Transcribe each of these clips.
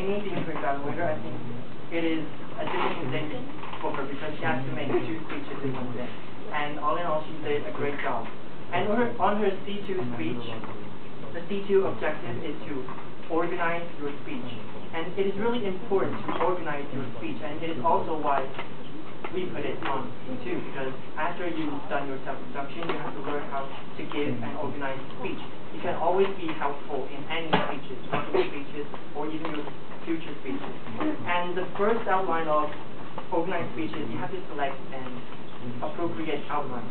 Amy being her evaluator, I think it is a difficult day for her because she has to make 2 speeches in one day. And all in all, she did a great job. And on her C2 speech, the C2 objective is to organize your speech. And it is really important to organize your speech, and it is also why we put it on C2, because after you've done your self-introduction, you have to learn how to give an organized speech. It can always be helpful in any speeches, public speeches, or even your future speeches. And the first outline of organized speeches, you have to select an appropriate outline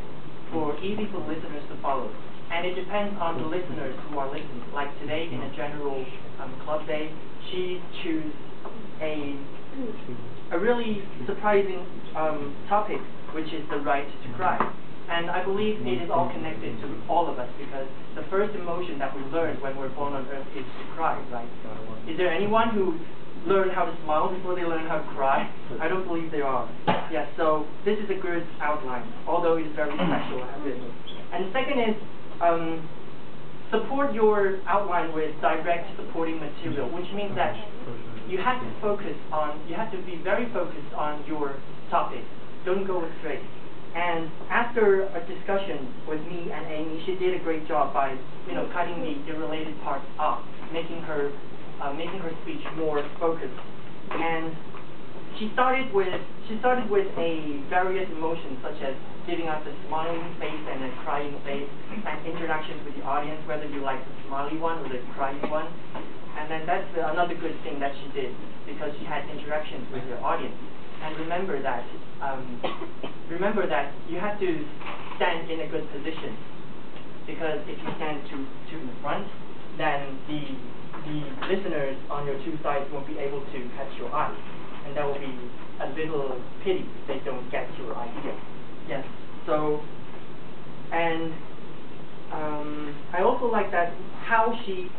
easy for listeners to follow. And it depends on the listeners who are listening. Like today, in a general club day, she chose a really surprising topic, which is the right to cry. And I believe it is all connected to all of us, because the first emotion that we learn when we're born on earth is to cry, right? Is there anyone who learned how to smile before they learn how to cry? I don't believe there are. Yes, so this is a good outline, although it's very special, I have to admit. And the second is, support your outline with direct supporting material, which means that you have to be very focused on your topic. Don't go astray. And after a discussion with me and Amy, she did a great job by, cutting the irrelated parts off, making her speech more focused. And she started with various emotions, such as giving us a smiling face and a crying face, and interactions with the audience, whether you like the smiley one or the crying one. And then that's another good thing that she did, because she had interactions with her audience. And remember that you have to stand in a good position, because if you stand too in the front, then the listeners on your 2 sides won't be able to catch your eye, and that will be a little pity if they don't get your idea. Yes. So, and I also like that how she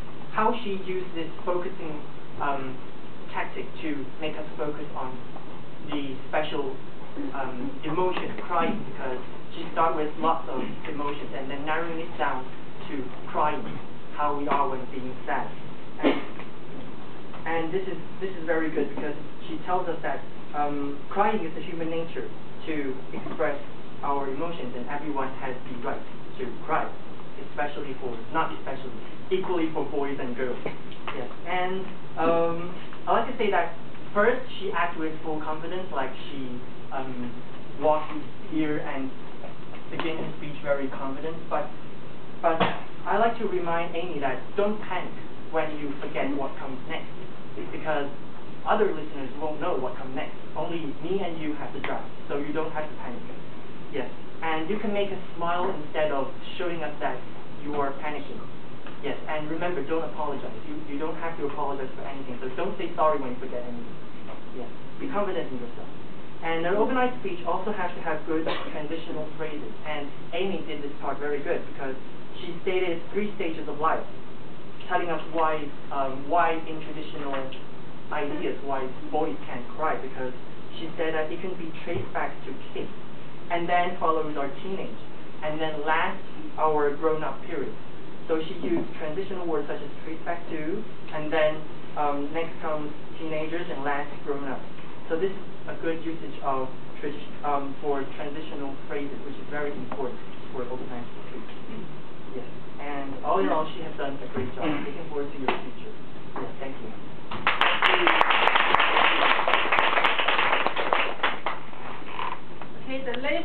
used this focusing tactic to make us focus on the special emotion, crying, because she started with lots of emotions and then narrowing it down to crying, how we are when being sad. And this is very good, because she tells us that crying is the human nature to express our emotions, and everyone has the right to cry, equally for boys and girls. Yes. And I like to say that first she acted with full confidence, like she walked here and began her speech very confident. But I like to remind Amy that don't panic when you forget what comes next, because other listeners won't know what comes next. Only me and you have the draft, so you don't have to panic. Yes, and you can make a smile instead of showing us that you are panicking. Yes, and remember, don't apologize. You don't have to apologize for anything, so don't say sorry when you forget anything. Yes, be confident in yourself. And an organized speech also has to have good transitional phrases, and Amy did this part very good, because she stated 3 stages of life, telling us why in traditional ideas, why boys can't cry, because she said that it can be traced back to kids, and then follows our teenage, and then last our grown-up period. So she used transitional words such as trace back to, and then next comes teenagers, and last grown-up. So this is a good usage of for transitional phrases, which is very important for organized speech. Yes. And all in all, she has done a great job. Looking forward to your future. Yes, thank you. Okay, the latest